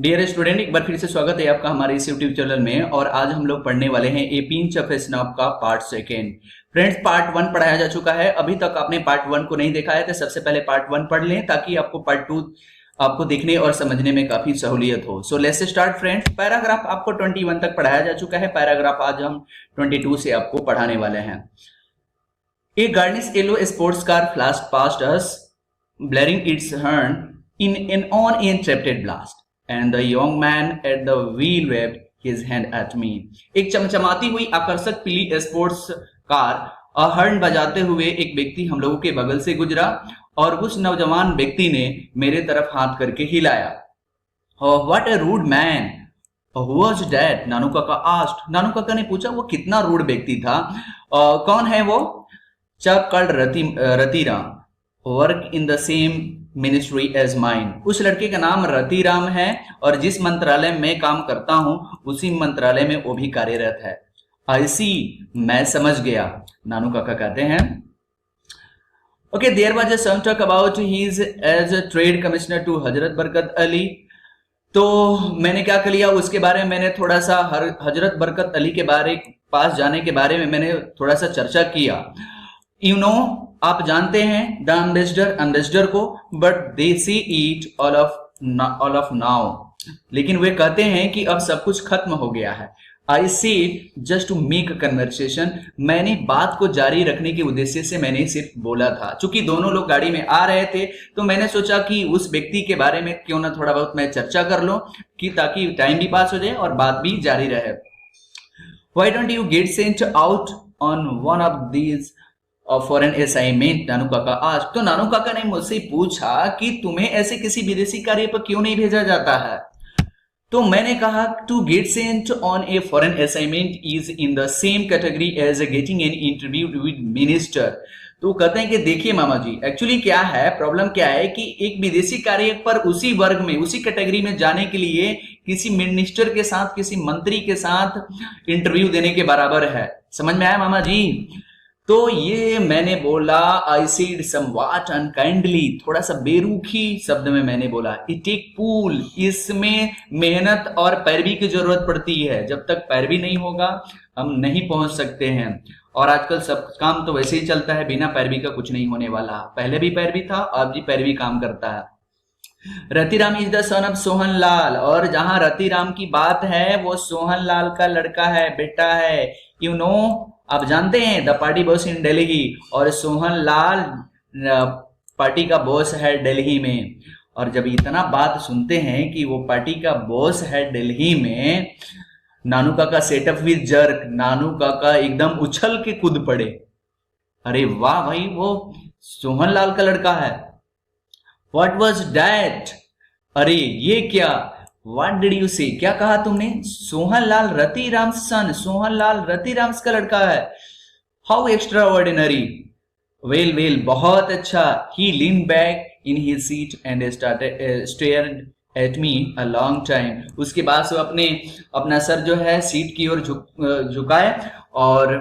Dear student, एक बार फिर से स्वागत है आपका हमारे इस यूट्यूब चैनल में। और आज हम लोग पढ़ने वाले हैं ए पिंच ऑफ स्नॉप का पार्ट सेकेंड। फ्रेंड्स, पार्ट 1 पढ़ाया जा चुका है। अभी तक आपने पार्ट 1 को नहीं देखा है तो सबसे पहले पार्ट 1 पढ़ लें ताकि आपको पार्ट 2 आपको देखने और समझने में काफी सहूलियत हो। So let's start friends. Paragraph आपको 21 तक पढ़ाया जा चुका है। पैराग्राफ आज हम 22 से आपको पढ़ाने वाले हैं। A garnish yellow sports car flashed past us, blaring its horn in an uninterrupted blast, and the young man at the wheel waved his hand at me. एक चमचमाती हुई आकर्षक पीली स्पोर्ट्स कार हॉर्न बजाते हुए एक व्यक्ति हम लोगों के बगल से गुजरा और उस नौजवान व्यक्ति ने मेरे तरफ हाथ करके हिलाया। Oh, what a rude man! Who was that? नानू काका asked. नानू काका ने पूछा वो कितना रूड व्यक्ति था। कौन है वो? Chuck called Ratiram, work in the same ministry as mine. उस लड़के का नाम रतिराम है और जिस मंत्रालय में काम करता हूं उसी मंत्रालय में वो भी कार्यरत है। आई सी, मैं समझ गया, नानू काका कहते हैं। Okay, there was some talk about his as a trade commissioner to Hazrat Barkat Ali. तो मैंने क्या कर लिया, उसके बारे में मैंने थोड़ा सा हजरत बरकत अली के पास जाने के बारे में मैंने थोड़ा सा चर्चा किया। You know, आप जानते हैं द एम्बेसडर को, but they see it all of now. लेकिन वे कहते हैं कि अब सब कुछ खत्म हो गया है। आई सी जस्ट टू मेक कन्वर्सेशन। मैंने बात को जारी रखने के उद्देश्य से मैंने सिर्फ बोला था। चूंकि दोनों लोग गाड़ी में आ रहे थे तो मैंने सोचा कि उस व्यक्ति के बारे में क्यों ना थोड़ा बहुत मैं चर्चा कर लूं कि ताकि टाइम भी पास हो जाए और बात भी जारी रहे। Why don't you get sent out on one of these foreign assignment? Nanu काका आज तो नानू काका ने मुझसे पूछा कि तुम्हें ऐसे किसी विदेशी कार्य पर क्यों नहीं भेजा जाता है। तो मैंने कहा to get sent on a foreign assignment is in the same category as getting an interview with minister. तो कहते हैं कि देखिए मामा जी, एक्चुअली क्या है, प्रॉब्लम क्या है कि एक विदेशी कार्य पर उसी वर्ग में उसी कैटेगरी में जाने के लिए किसी मिनिस्टर के साथ किसी मंत्री के साथ इंटरव्यू देने के बराबर है। समझ में आया मामा जी? तो ये मैंने बोला आई सीड समव्हाट अनकाइंडली, थोड़ा सा बेरुखी शब्द में मैंने बोला। इट टेक पूल, इसमें मेहनत और पैरवी की जरूरत पड़ती है। जब तक पैरवी नहीं होगा हम नहीं पहुंच सकते हैं। और आजकल सब काम तो वैसे ही चलता है, बिना पैरवी का कुछ नहीं होने वाला। पहले भी पैरवी था, अब भी पैरवी काम करता है। Ratiram is the son of Sohan Lal, और जहां रतिराम की बात है वो सोहन लाल का लड़का है, बेटा है। यू नो, आप जानते हैं द पार्टी बॉस इन दिल्ली, और सोहन लाल पार्टी का बॉस है दिल्ली में। और जब इतना बात सुनते हैं कि वो पार्टी का बॉस है दिल्ली में, नानू काका सेटअप विद जर्क, नानू काका एकदम उछल के कूद पड़े। अरे वाह भाई, वो सोहन लाल का लड़का है। What was that? अरे ये क्या? What did you say? क्या कहा तुमने? सोहन लाल रतिराम सन, सोहन लाल रतिराम का लड़का है। How extraordinary! Well, बहुत अच्छा। He leaned back in his seat and stared at me a long time. उसके बाद वो अपना सर जो है सीट की ओर झुकाए और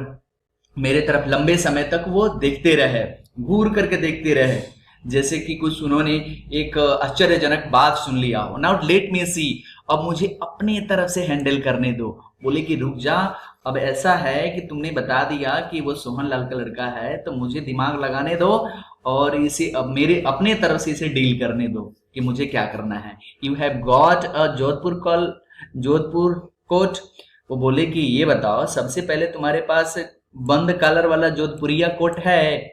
मेरे तरफ लंबे समय तक वो देखते रहे, घूर करके देखते रहे, जैसे कि कुछ उन्होंने एक आश्चर्यजनक बात सुन लिया हो। नाउ लेट मी सी, अब मुझे अपने तरफ से हैंडल करने दो। बोले कि रुक जा, अब ऐसा है कि तुमने बता दिया कि वो सोहन लाल का लड़का है, तो मुझे दिमाग लगाने दो और इसे अब मेरे अपने तरफ से इसे डील करने दो कि मुझे क्या करना है। You have got a Jodhpur coat. वो बोले कि ये बताओ, सबसे पहले तुम्हारे पास बंद कॉलर वाला जोधपुरिया कोट है?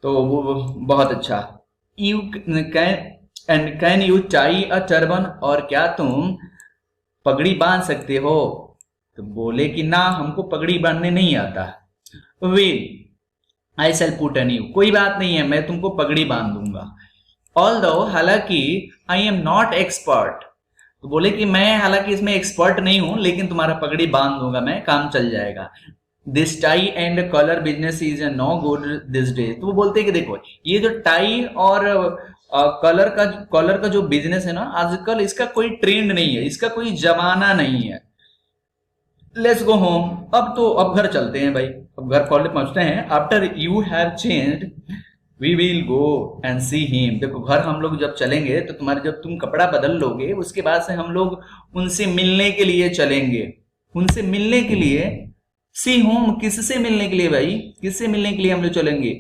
तो वो बहुत अच्छा। You can you tie a turban, और क्या तुम पगड़ी बांध सकते हो? तो बोले कि ना, हमको पगड़ी बांधने नहीं आता। Well I shall put on you, कोई बात नहीं है, मैं तुमको पगड़ी बांध दूंगा। ऑल्दो, हालांकि आई एम नॉट एक्सपर्ट। तो बोले कि मैं हालांकि इसमें एक्सपर्ट नहीं हूं, लेकिन तुम्हारा पगड़ी बांध दूंगा मैं, काम चल जाएगा। This tie and collar business is no good this day. तो वो बोलते हैं कि देखो, ये जो टाई और कॉलर का जो बिजनेस है ना, आजकल इसका कोई ट्रेंड नहीं है, इसका कोई जमाना नहीं है। Let's go home. अब घर चलते हैं भाई, अब घर कॉलेज पहुंचते हैं। After you have changed we will go and see him. देखो घर हम लोग जब चलेंगे तो तुम्हारे जब तुम कपड़ा बदल लोगे उसके बाद से हम लोग उनसे मिलने के लिए चलेंगे, उनसे मिलने के लिए। सी होम किससे मिलने के लिए भाई, किससे मिलने के लिए हम लोग चलेंगे?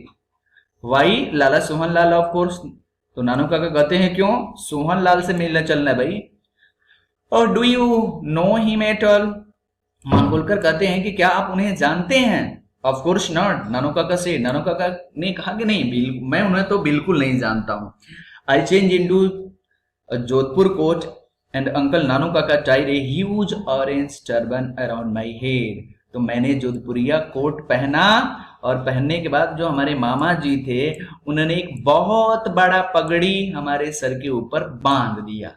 Why Lala Sohan Lal of course. तो नानू काका कहते हैं क्यों? सोहन लाल से मिलने चलना है भाई। और do you know him at all? Mangolkar कहते हैं कि क्या आप उन्हें जानते हैं? ऑफ कोर्स नॉट, नानू काका से। नानू काका ने कहा कि नहीं, मैं उन्हें तो बिल्कुल नहीं जानता हूं। I change into Jodhpur coat and uncle Nanu Kaka tied a huge orange turban around my head. तो मैंने जोधपुरिया कोट पहना और पहनने के बाद जो हमारे मामा जी थे उन्होंने एक बहुत बड़ा पगड़ी हमारे सर के ऊपर बांध दिया।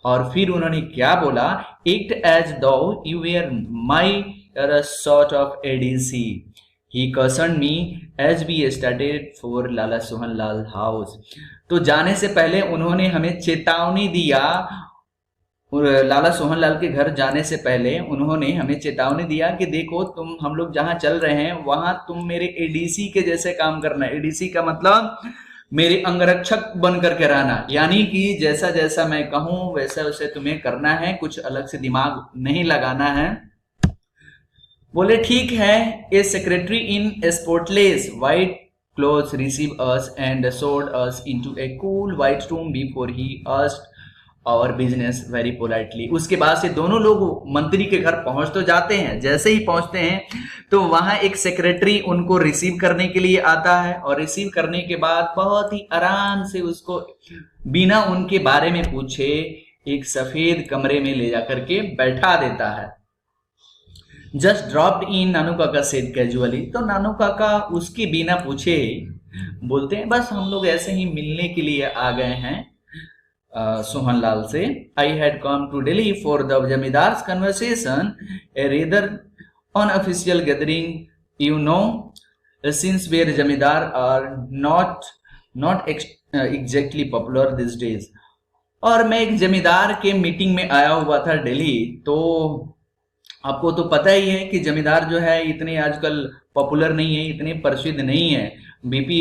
और फिर उन्होंने क्या बोला? Act as though you were my sort of ADC. He cautioned me as we started for Lala Sohan Lal house. तो जाने से पहले उन्होंने हमें चेतावनी दिया, लाला सोहन लाल के घर जाने से पहले उन्होंने हमें चेतावनी दिया कि देखो तुम, हम लोग जहां चल रहे हैं वहां तुम मेरे एडीसी के जैसे काम करना। एडीसी का मतलब मेरे अंगरक्षक बन करके रहना, यानी कि जैसा जैसा मैं कहूं वैसा वैसे तुम्हें करना है, कुछ अलग से दिमाग नहीं लगाना है। बोले ठीक है। A secretary in spotless white clothes receive us and showed us into a cool white room before he asked our business very politely. उसके बाद से दोनों लोग मंत्री के घर पहुंच तो जाते हैं, जैसे ही पहुंचते हैं तो वहां एक सेक्रेटरी उनको रिसीव करने के लिए आता है और रिसीव करने के बाद बहुत ही आराम से उसको बिना उनके बारे में पूछे एक सफेद कमरे में ले जाकर के बैठा देता है। जस्ट ड्रॉप्ड इन, नानू काका सेड कैजुअली। तो नानू काका उसके बिना पूछे बोलते हैं बस हम लोग ऐसे ही मिलने के लिए आ गए हैं सोहन लाल से। I had come to Delhi for the zamindars conversation, a rather unofficial gathering, you know, since where zamindar are not exactly popular this days. और मैं एक जमींदार के मीटिंग में आया हुआ था दिल्ली। तो आपको तो पता ही है कि जमींदार जो है इतने आजकल पॉपुलर नहीं है, इतने प्रसिद्ध नहीं है। BP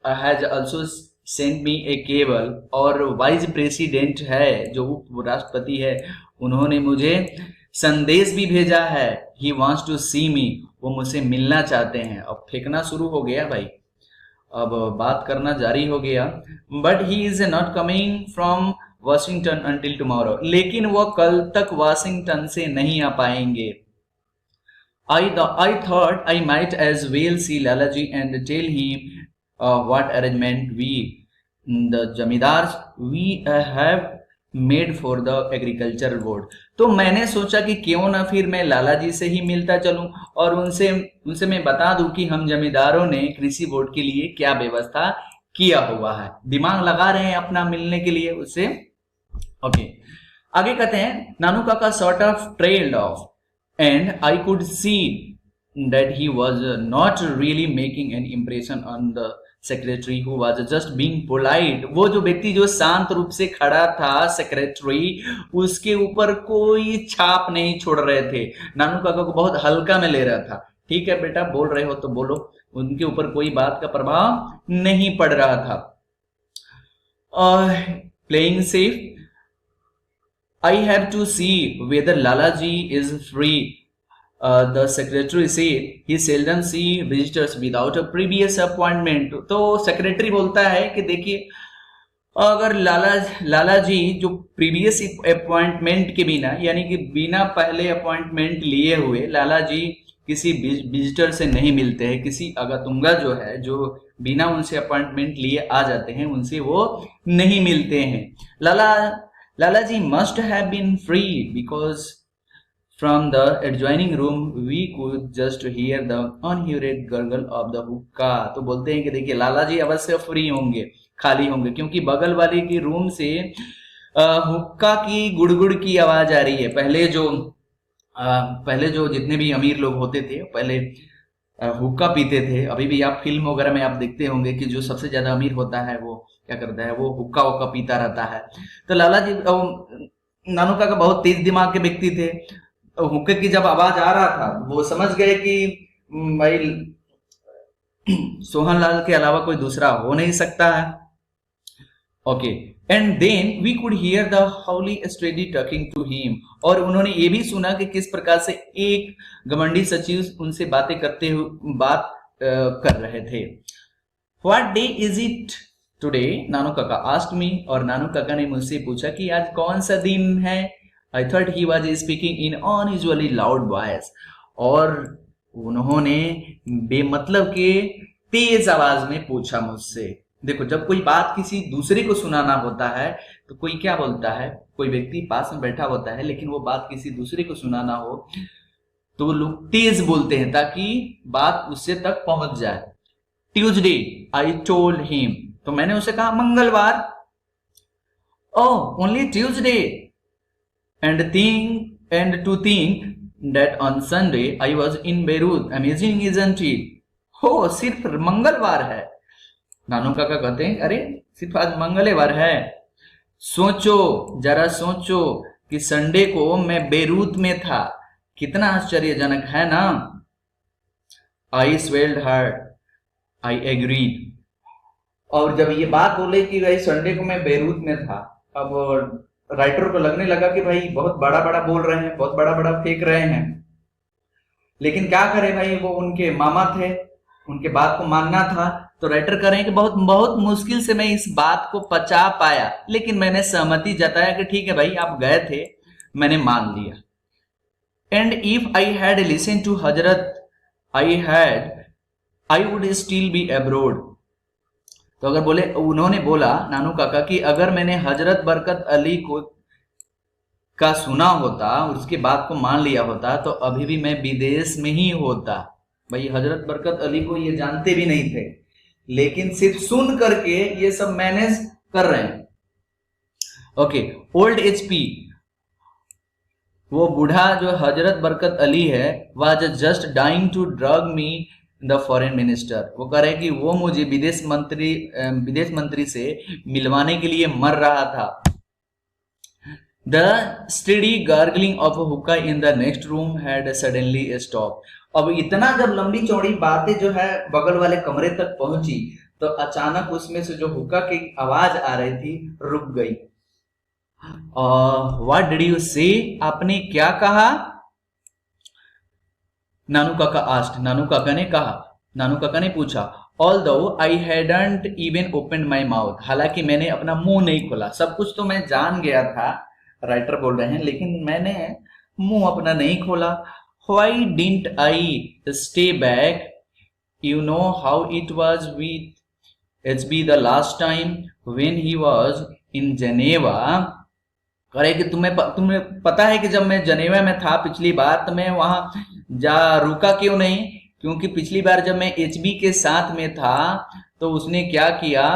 has also send me A cable, और वाइस प्रेसिडेंट है जो उप राष्ट्रपति है उन्होंने मुझे संदेश भी भेजा है। ही वांट्स टू सी मी, वो मुझसे मिलना चाहते हैं। अब फेंकना शुरू हो गया भाई, अब बात करना जारी हो गया। But he is not coming from Washington until tomorrow, लेकिन वो कल तक वाशिंगटन से नहीं आ पाएंगे। I thought I might as well see Lalaji and tell him what arrangement the जमींदार we have made for the agricultural board। तो मैंने सोचा कि क्यों ना फिर मैं लाला जी से ही मिलता चलूं और उनसे मैं बता दूं कि हम जमींदारों ने कृषि बोर्ड के लिए क्या व्यवस्था किया हुआ है। दिमाग लगा रहे हैं अपना मिलने के लिए उससे। ओके, आगे कहते हैं नानू काका sort of trailed off and I could see that he was not really making an impression on the secretary who was just being polite। वो जो व्यक्ति जो शांत रूप से खड़ा था सेक्रेटरी, उसके ऊपर कोई छाप नहीं छोड़ रहे थे। नानू काका को बहुत हल्का में ले रहा था। ठीक है बेटा, बोल रहे हो तो बोलो, उनके ऊपर कोई बात का प्रभाव नहीं पड़ रहा था। Playing safe, I have to see whether Lalaji is free। The secretary said he seldom see visitors without a previous appointment। तो सेक्रेटरी बोलता है कि देखिए अगर लाला जी जो प्रीवियस अपॉइंटमेंट के बिना, यानी कि बिना पहले अपॉइंटमेंट लिए हुए लाला जी किसी विजिटर से नहीं मिलते हैं। किसी अगतुंगा जो है, जो बिना उनसे अपॉइंटमेंट लिए आ जाते हैं, उनसे वो नहीं मिलते हैं। Lalaji must have been free because from the adjoining room we could just hear the unhurried gurgle of the hookah। तो बोलते हैं कि देखिए लालाजी अवश्य फ्री होंगे, खाली होंगे, क्योंकि बगल वाले की रूम से हुक्का की गुड़गुड़ की आवाज आ रही है। पहले जो जितने भी अमीर लोग होते थे पहले हुक्का पीते थे। अभी भी आप फिल्म वगैरह में आप देखते होंगे कि जो सबसे ज्यादा अमीर होता है वो क्या करता है, वो हुक्का वक्का पीता रहता है। तो लाला जी नानू काका बहुत तेज दिमाग के व्यक्ति थे। हुक्के की जब आवाज आ रहा था वो समझ गए कि भाई सोहनलाल के अलावा कोई दूसरा हो नहीं सकता है। Okay, and then we could hear the holy steady talking to him, और उन्होंने ये भी सुना कि किस प्रकार से एक घमंडी सचिव उनसे बातें करते हुए बात कर रहे थे। What day is it today, Nanu Kaka asked मी, और नानू काका ने मुझसे पूछा कि आज कौन सा दिन है। I thought he was speaking in unusually loud voice, और उन्होंने बेमतलब के तेज आवाज में पूछा मुझसे। देखो, जब कोई बात किसी दूसरे को सुनाना होता है तो कोई क्या बोलता है, कोई व्यक्ति पास में बैठा होता है लेकिन वो बात किसी दूसरे को सुनाना हो तो वो लोग तेज बोलते हैं ताकि बात उससे तक पहुंच जाए। ट्यूजडे आई टोल्ड हिम, तो मैंने उसे कहा मंगलवार। Oh, only Tuesday, and to think that on Sunday I was in Beirut, amazing isn't it. हो, सिर्फ मंगलवार है। नानू काका कहते हैं अरे सिर्फ आज मंगलवार है। सोचो, जरा सोचो कि संडे को मैं बेरूत में था, कितना आश्चर्यजनक है ना। आई स्वेल्ड हार्ड, आई एग्रीड। और जब ये बात बोले कि भाई संडे को मैं बेरूत में था, अब राइटर को लगने लगा कि भाई बहुत बड़ा बड़ा बोल रहे हैं, बहुत बड़ा बड़ा फेंक रहे हैं, लेकिन क्या करे भाई, वो उनके मामा थे, उनके बात को मानना था। तो राइटर कह रहे हैं कि बहुत बहुत मुश्किल से मैं इस बात को पचा पाया, लेकिन मैंने सहमति जताया कि ठीक है भाई आप गए थे, मैंने मान लिया। And if I had listen to Hazrat I would still be abroad. तो अगर बोले, उन्होंने बोला नानू काका कि अगर मैंने हजरत बरकत अली को का सुना होता और उसकी बात को मान लिया होता तो अभी भी मैं विदेश में ही होता। भाई हजरत बरकत अली को ये जानते भी नहीं थे, लेकिन सिर्फ सुन करके ये सब मैनेज कर रहे हैं। ओके, ओल्ड एचपी, वो बूढ़ा जो हजरत बरकत अली है, was just dying to drag me the foreign minister. वो कह रहे कि वो मुझे विदेश मंत्री से मिलवाने के लिए मर रहा था। द स्टेडी गार्गलिंग ऑफ हुक्का in the next room had suddenly stop. अब इतना जब लंबी चौड़ी बातें जो है बगल वाले कमरे तक पहुंची तो अचानक उसमें से जो हुक्का की आवाज आ रही थी रुक गई। व्हाट डिड यू से, आपने क्या कहा? नानू काका आस्क्ड, नानू काका ने पूछा। Although I hadn't even open my mouth, हालांकि मैंने अपना मुंह नहीं खोला। सब कुछ तो मैं जान गया था, राइटर बोल रहे हैं, लेकिन मैंने मुंह अपना नहीं खोला। Why didn't I stay back? You know how it was with HB the last time when he was in Geneva. करे कि तुम्हें पता है कि जब मैं जनेवा में था पिछली बार तो मैं वहां रुका क्यों नहीं? क्योंकि पिछली बार जब मैं HB के साथ में था तो उसने क्या किया,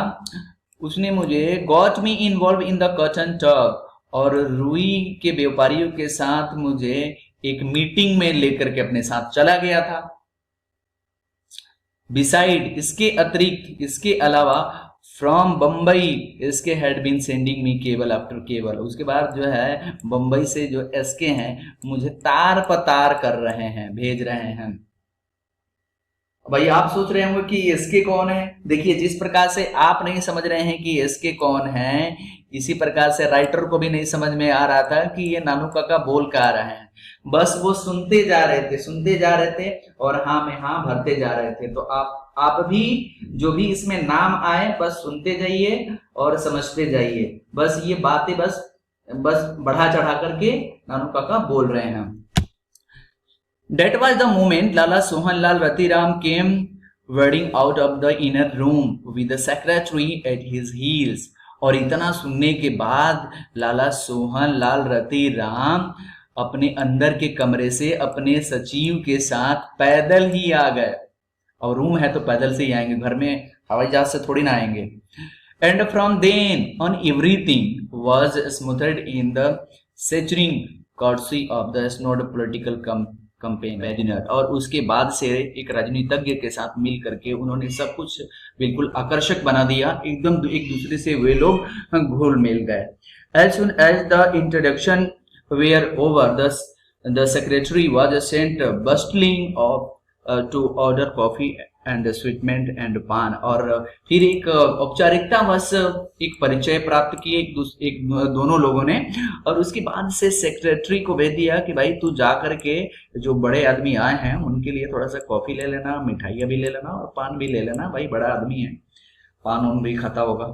उसने मुझे got me involved in the cotton tug, और रुई के व्यापारियों के साथ मुझे एक मीटिंग में लेकर के अपने साथ चला गया था। बिसाइड, इसके अतिरिक्त, इसके अलावा, फ्रॉम बम्बई इसके had been sending me cable after cable, उसके बाद जो है बम्बई से जो एसके हैं मुझे तार पतार कर रहे हैं, भेज रहे हैं। भाई आप सोच रहे होंगे कि एसके कौन है। देखिए, जिस प्रकार से आप नहीं समझ रहे हैं कि एसके कौन है, इसी प्रकार से राइटर को भी नहीं समझ में आ रहा था कि ये नानू काका बोल क्या रहे हैं। बस वो सुनते जा रहे थे और हाँ में हाँ भरते जा रहे थे। तो आप भी जो भी इसमें नाम आए बस सुनते जाइए और समझते जाइए। बस ये बातें बस बढ़ा चढ़ा करके नानू काका बोल रहे हैं। That was the moment Lala Sohanlal Ratiram came wading out of the inner room with the secretary at his heels। और इतना सुनने के बाद लाला सोहनलाल रतिराम अपने अंदर के कमरे से अपने सचिव के साथ पैदल ही आ गए। और रूम है तो पैदल से ही आएंगे, घर में हवाई जहाज से थोड़ी ना आएंगे। And from then on everything was smoothed in the searing courtesy of the snowed political campaigner। और उसके बाद से एक राजनीतिज्ञ के साथ मिल करके उन्होंने सब कुछ बिल्कुल आकर्षक बना दिया, एकदम एक दूसरे से वे लोग घुल मिल गए। As soon as the introduction were over, the secretary was sent bustling off to order coffee and sweetmeat and paan, और फिर एक औपचारिकता बस एक परिचय प्राप्त किए एक दोनों लोगों ने, और उसके बाद से सेक्रेटरी को भेज दिया कि भाई तू जा करके जो बड़े आदमी आए हैं उनके लिए थोड़ा सा कॉफी ले लेना, मिठाइयाँ भी ले लेना और पान भी ले लेना, भाई बड़ा आदमी है, पान उन भी खाता होगा।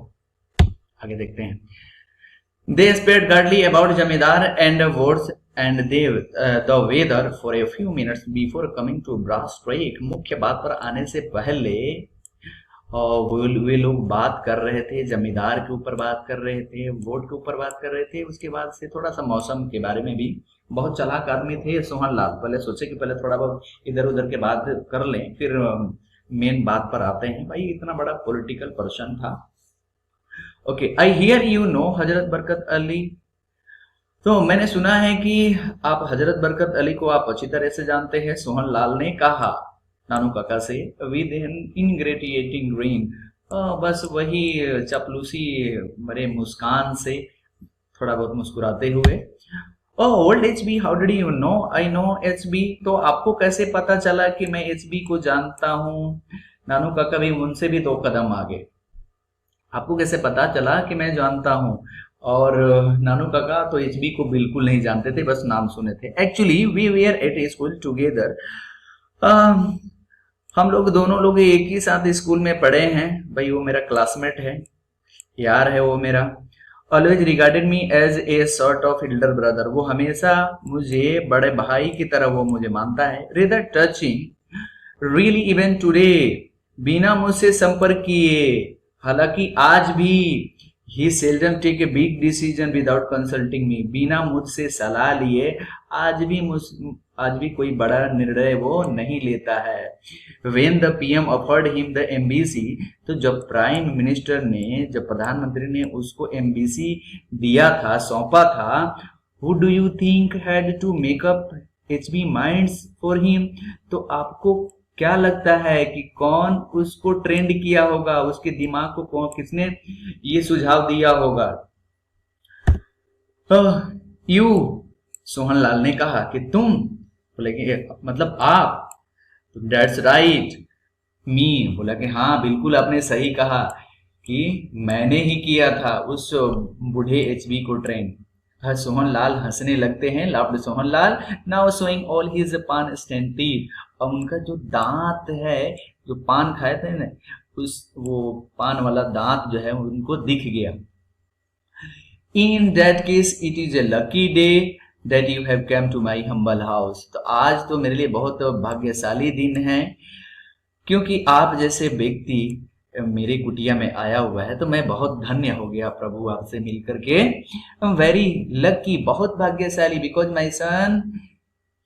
आगे देखते हैं। They spared guardedly about जमींदार and votes and the weather for a few minutes before coming to brass tacks। मुख्य बात पर आने से पहले वे लोग बात कर रहे थे, जमींदार के ऊपर बात कर रहे थे, वोट के ऊपर बात कर रहे थे, उसके बाद से थोड़ा सा मौसम के बारे में भी। बहुत चालाक आदमी थे सोहन लाल, पहले सोचे कि पहले थोड़ा बहुत इधर उधर के बात कर लें, फिर मेन बात पर आते हैं। भाई इतना बड़ा पॉलिटिकल पर्सन था। Okay, I hear you know हजरत बरकत अली। तो मैंने सुना है कि आप हजरत बरकत अली को आप अच्छी तरह से जानते हैं, सोहन लाल ने कहा नानू काका से विद एन इनग्रेटिएटिंग ग्रीन। बस वही चपलूसी भरे मुस्कान से, थोड़ा बहुत मुस्कुराते हुए। Old HB, how did you know I know HB। तो आपको कैसे पता चला कि मैं HB को जानता हूँ? नानू काका भी उनसे भी 2 कदम आगे। आपको कैसे पता चला कि मैं जानता हूँ? और नानू काका तो HB को बिल्कुल नहीं जानते थे, बस नाम सुने थे। Actually we were at school together. हम लोग दोनों लोग एक ही साथ स्कूल में पढ़े हैं। भाई वो मेरा क्लासमेट है, यार है वो मेरा। Always regarded me as a sort of elder brother. वो हमेशा मुझे बड़े भाई की तरह वो मुझे मानता है। Rather touching really even today, बिना मुझसे संपर्क किए, हालांकि आज भी he seldom take a big decision without consulting me. बिना मुझसे सलाह लिए आज भी कोई बड़ा निर्णय वो नहीं लेता है। When the PM offered him the MBC, तो जब प्राइम मिनिस्टर ने, जब प्रधानमंत्री ने उसको MBC दिया था, सौंपा था, who do you think had to make up HB minds for him? तो आपको क्या लगता है कि कौन उसको ट्रेंड किया होगा, उसके दिमाग को कौन, किसने ये सुझाव दिया होगा? यू, सोहन लाल ने कहा कि तुम, बोले कि मतलब आप। दैट्स राइट मी, बोला कि हाँ बिल्कुल आपने सही कहा कि मैंने ही किया था उस बूढ़े HB को ट्रेंड। सोहन लाल हंसने लगते हैं, laughed Sohan Lal, now showing all his पान स्टैंड टीथ। और उनका जो दांत है, जो पान खाए थे ना, वो पान वाला दांत जो है उनको दिख गया। In that case it is a lucky day that you have come to my humble house. तो आज तो मेरे लिए बहुत भाग्यशाली दिन है, क्योंकि आप जैसे व्यक्ति मेरे कुटिया में आया हुआ है, तो मैं बहुत धन्य हो गया प्रभु आपसे मिलकर के। वेरी लकी, बहुत भाग्यशाली, because my son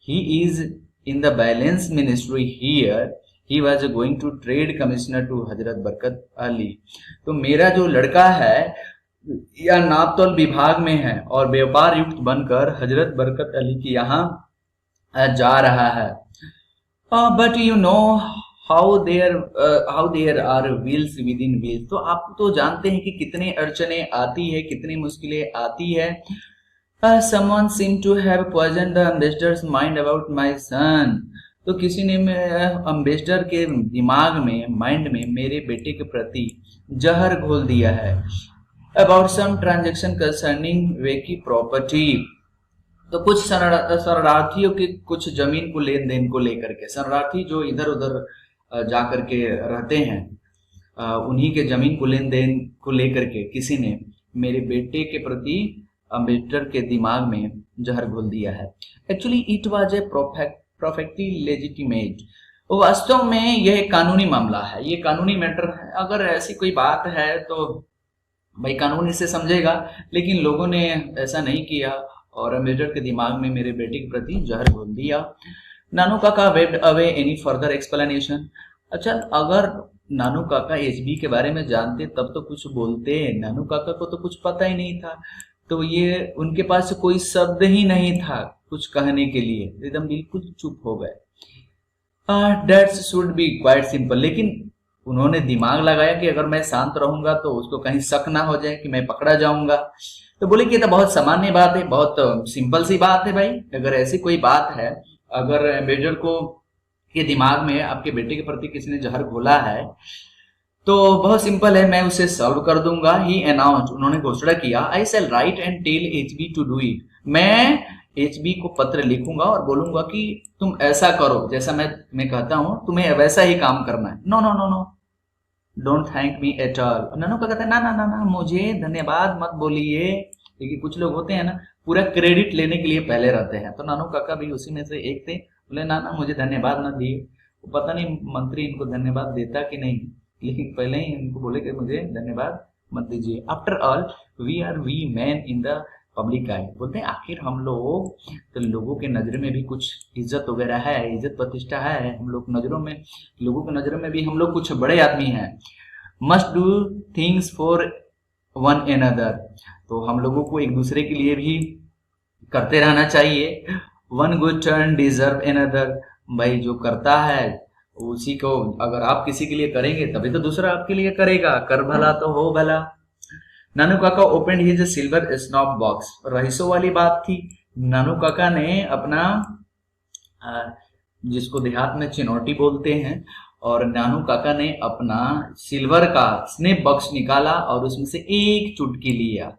he is in the balance ministry here, he was going to trade commissioner to Hazrat Barkat Ali. तो मेरा जो लड़का है या नापतोल विभाग में है और व्यापार युक्त बनकर हजरत बरकत अली के यहाँ जा रहा है। But you know how there are wheels within wheels. तो आप तो जानते हैं कि कितने अड़चने आती है, कितनी मुश्किलें आती है। Someone seemed to have poisoned the ambassador's mind about my son। तो किसी ने अम्बेसडर के दिमाग में, माइंड में मेरे बेटे के प्रति जहर घोल दिया है। About some transaction concerning वेकी प्रॉपर्टी। तो कुछ शरणार्थियों की कुछ जमीन को लेन देन को लेकर के, शरणार्थी जो इधर उधर जा करके रहते हैं, उन्हीं के जमीन को लेन देन को लेकर के किसी ने मेरे बेटे के प्रति अम्बेसडर के दिमाग में जहर घोल दिया है। Actually it was a perfectly legitimate. वास्तव में यह कानूनी मामला है, ये कानूनी मैटर है। अगर ऐसी कोई बात है तो भाई कानून इसे समझेगा, लेकिन लोगों ने ऐसा नहीं किया और अम्बेसडर के दिमाग में मेरे बेटे के प्रति जहर घोल दिया। नानू काका waived away any further explanation. अच्छा, अगर नानू काका HB के बारे में जानते तब तो कुछ बोलते, नानू काका को तो कुछ पता ही नहीं था, तो ये उनके पास कोई शब्द ही नहीं था कुछ कहने के लिए, एकदम बिल्कुल चुप हो गए। That should be quite simple. लेकिन उन्होंने दिमाग लगाया कि अगर मैं शांत रहूंगा तो उसको कहीं शक ना हो जाए कि मैं पकड़ा जाऊंगा। तो बोले कि ये तो बहुत सामान्य बात है, बहुत सिंपल सी बात है भाई। अगर ऐसी कोई बात है, अगर एम्बेसडर को के दिमाग में आपके बेटे के प्रति किसी ने जहर घोला है, तो बहुत सिंपल है, मैं उसे सॉल्व कर दूंगा। ही अनाउंस्ड, उन्होंने घोषणा किया, I shall write and tell HB to do it, मैं एचबी को पत्र लिखूंगा और बोलूंगा कि तुम ऐसा करो जैसा मैं कहता हूं, तुम्हें वैसा ही काम करना है। No no no no, don't thank me at all. Nanu का कहता है ना ना ना ना, मुझे धन्यवाद मत बोलिए, क्योंकि कुछ लोग होते हैं ना पूरा क्रेडिट लेने के लिए पहले रहते हैं, तो नानू काका भी उसी में से एक थे। बोले ना ना, मुझे धन्यवाद न दिए। पता नहीं मंत्री इनको धन्यवाद देता कि नहीं, लेकिन पहले ही इनको बोले कि मुझे धन्यवाद मत दीजिए। After all we are we man in the public eye, बोलते हैं आखिर हम लोग तो लोगों के नजर में भी कुछ इज्जत वगैरह है, इज्जत प्रतिष्ठा है, हम लोग नजरों में, लोगों की नजरों में भी हम लोग कुछ बड़े आदमी हैं। Must do things for one another, तो हम लोगों को एक दूसरे के लिए भी करते रहना चाहिए। One good turn deserve another, भाई जो करता है उसी को, अगर आप किसी के लिए करेंगे तभी तो दूसरा आपके लिए करेगा, कर भला तो हो भला। नानू काका ओपन हिज सिल्वर स्नॉप बॉक्स, रईसों वाली बात थी। नानू काका ने अपना, जिसको देहात में चिनौटी बोलते हैं, और नानू काका ने अपना सिल्वर का स्नेप बॉक्स निकाला और उसमें से एक चुटकी लिया।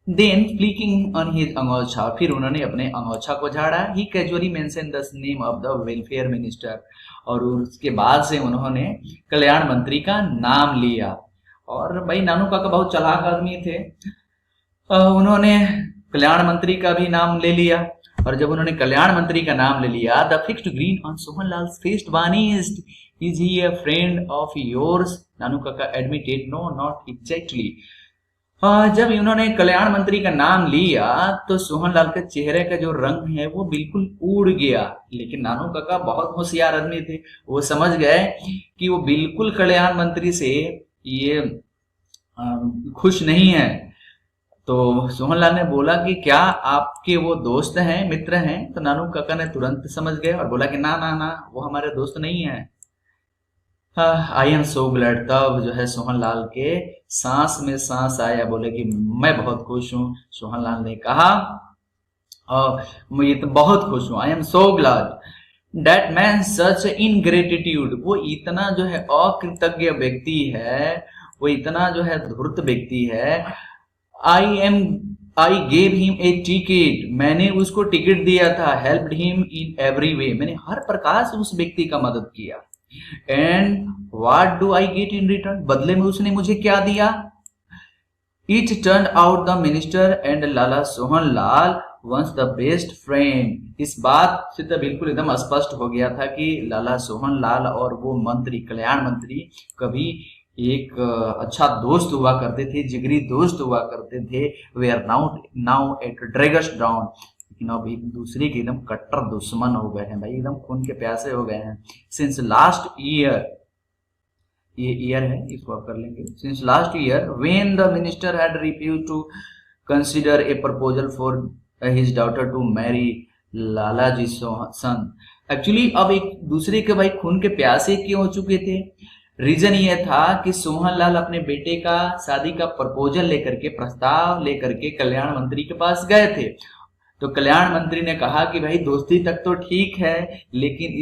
Then flicking on his angocha, फिर उन्होंने अपने अंगोछा को झाड़ा। He casually mention the name of the welfare minister, और उसके बाद से उन्होंने कल्याण मंत्री का नाम लिया। और भाई नानू काका बहुत चालाक आदमी थे, उन्होंने कल्याण मंत्री का भी नाम ले लिया। और जब उन्होंने कल्याण मंत्री का नाम ले लिया, the fixed grin on Sohanlal face vanished, is he a friend of yours, Nanu Kaka admitted no not exactly. जब इन्होंने कल्याण मंत्री का नाम लिया तो सोहनलाल के चेहरे का जो रंग है वो बिल्कुल उड़ गया, लेकिन नानू काका बहुत होशियार आदमी थे, वो समझ गए कि वो बिल्कुल कल्याण मंत्री से ये खुश नहीं है। तो सोहनलाल ने बोला कि क्या आपके वो दोस्त हैं, मित्र हैं? तो नानू काका ने तुरंत समझ गए और बोला कि ना ना ना, वो हमारे दोस्त नहीं है। आई एम सो ग्लैड, तब जो है सोहनलाल के सांस में सांस आया, बोले कि मैं बहुत खुश हूं। सोहनलाल ने कहा मैं तो बहुत खुश हूं, I am so glad that man such ingratitude, वो इतना जो है अकृतज्ञ व्यक्ति है, वो इतना जो है धूर्त व्यक्ति है। I gave him a ticket, मैंने उसको टिकट दिया था। Helped him in every way, मैंने हर प्रकार से उस व्यक्ति का मदद किया। And what do I get in return, बदले में उसने मुझे क्या दिया? It turn out the minister and Lala Sohanlal once the best friend, इस बात से तो बिल्कुल एकदम स्पष्ट हो गया था कि लाला सोहनलाल और वो मंत्री, कल्याण मंत्री, कभी एक अच्छा दोस्त हुआ करते थे, जिगरी दोस्त हुआ करते थे। वे आर नाउ एट ड्रैगस डाउन, लेकिन अब एक दूसरे के एकदम कट्टर दुश्मन हो गए हैं भाई, एकदम खून के प्यासे हो गए हैं। सिंस लास्ट ईयर, ये ईयर है, इसको आप कर लेंगे। Since last year when the minister had refused to consider a proposal for his daughter to marry Lalaji son, actually अब एक दूसरे के भाई खून के प्यासे क्यों हो चुके थे? रीजन ये था कि सोहनलाल अपने बेटे का शादी का प्रपोजल लेकर के, प्रस्ताव लेकर के कल्याण मंत्री के पास गए थे। तो कल्याण मंत्री ने कहा कि भाई दोस्ती तक तो ठीक है, लेकिन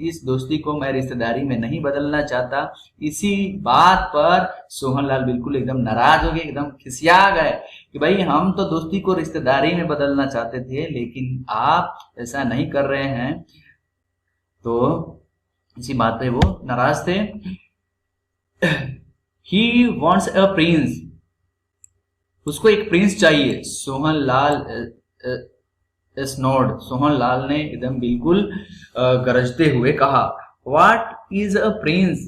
इस दोस्ती को मैं रिश्तेदारी में नहीं बदलना चाहता। इसी बात पर सोहनलाल बिल्कुल एकदम नाराज हो गए, एकदम खिसिया गए कि भाई हम तो दोस्ती को रिश्तेदारी में बदलना चाहते थे, लेकिन आप ऐसा नहीं कर रहे हैं। तो इसी बात पे वो नाराज थे। He wants a prince, उसको एक प्रिंस चाहिए। सोहनलाल स्नोड, सोहनलाल ने एकदम बिल्कुल गरजते हुए कहा, What is a prince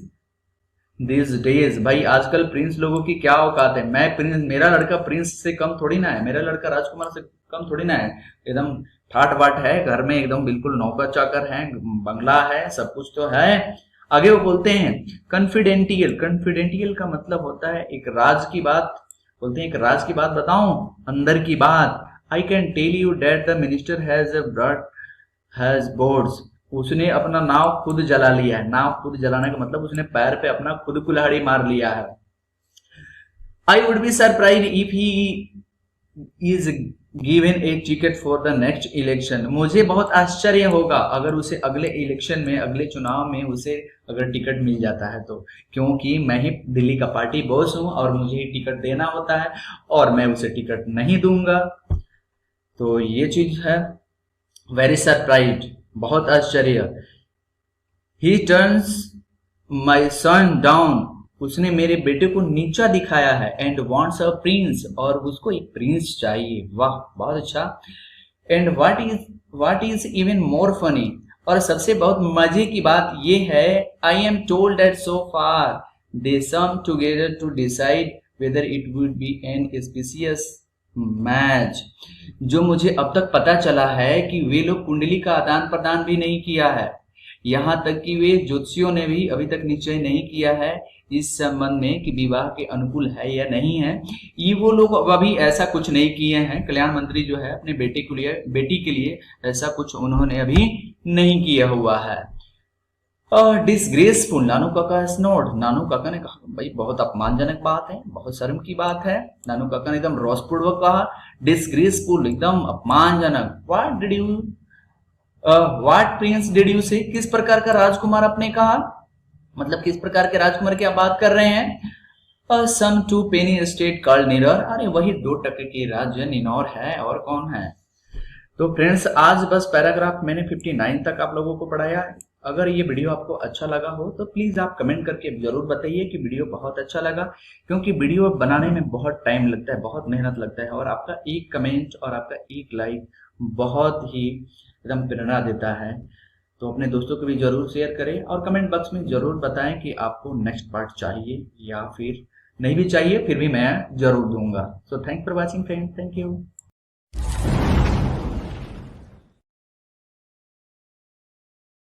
these days, भाई आजकल प्रिंस लोगों की क्या औकात है? मैं प्रिंस, मेरा लड़का प्रिंस से कम थोड़ी ना है, मेरा लड़का राजकुमार से कम थोड़ी ना है, एकदम ठाट बाट है, घर में एकदम बिल्कुल नौकर चाकर है, बंगला है, सब कुछ तो है। आगे वो बोलते हैं कॉन्फिडेंटियल, कॉन्फिडेंटियल का मतलब होता है एक राज की बात, बोलते हैं एक राज की बात बताऊं, अंदर की बात। I can tell you that the minister has boards, उसने अपना नाव खुद जला लिया है। नाव खुद जलाने का मतलब उसने पैर पे अपना खुद कुल्हाड़ी मार लिया है। I would be surprise if he is given A ticket for the next election. मुझे बहुत आश्चर्य होगा अगर उसे अगले इलेक्शन में, अगले चुनाव में उसे अगर टिकट मिल जाता है तो, क्योंकि मैं ही दिल्ली का पार्टी बॉस हूं और मुझे ही टिकट देना होता है और मैं उसे टिकट नहीं दूंगा। तो ये चीज है। वेरी सरप्राइज, बहुत आश्चर्य। ही टर्न्स माई सन डाउन, उसने मेरे बेटे को नीचा दिखाया है। एंड वॉन्ट्स अ प्रिंस, और उसको एक प्रिंस चाहिए। वाह, बहुत अच्छा। And what is even more funny, और सबसे बहुत मजे की बात ये है, I am told that so far they some together to decide whether it would be an specious match. जो मुझे अब तक पता चला है कि वे लोग कुंडली का आदान प्रदान भी नहीं किया है, यहाँ तक कि वे ज्योतिषियों ने भी अभी तक निश्चय नहीं किया है इस संबंध में कि विवाह के अनुकूल है या नहीं है। ये वो लोग अभी ऐसा कुछ नहीं किए हैं। कल्याण मंत्री जो है अपने बेटी के लिए ऐसा कुछ उन्होंने अभी नहीं किया हुआ है। डिसग्रेसफुल, नानू काका स्नोड, नानू काका ने कहा भाई बहुत अपमानजनक बात है, बहुत शर्म की बात है। नानू काका ने एकदम रोषपूर्वक कहा, डिसग्रेसफुल, एकदम अपमानजनक। व्हाट प्रिंस डिड यू से, किस प्रकार का राजकुमार आपने कहा, मतलब किस प्रकार के राजकुमार की आप बात कर रहे हैं। सम टू पेनी स्टेट कॉल्ड निनौर, अरे वही 2 टके की राज्य निनौर है, और कौन है। तो फ्रेंड्स आज बस पैराग्राफ मैंने 59 तक आप लोगों को पढ़ाया। अगर ये वीडियो आपको अच्छा लगा हो तो प्लीज आप कमेंट करके जरूर बताइए कि वीडियो बहुत अच्छा लगा, क्योंकि वीडियो बनाने में बहुत टाइम लगता है, बहुत मेहनत लगता है, और आपका एक कमेंट और आपका एक लाइक बहुत ही एकदम प्रेरणा देता है। तो अपने दोस्तों को भी जरूर शेयर करें और कमेंट बॉक्स में जरूर बताएं कि आपको नेक्स्ट पार्ट चाहिए या फिर नहीं भी चाहिए, फिर भी मैं जरूर दूंगा। So thanks for watching friends, thank you.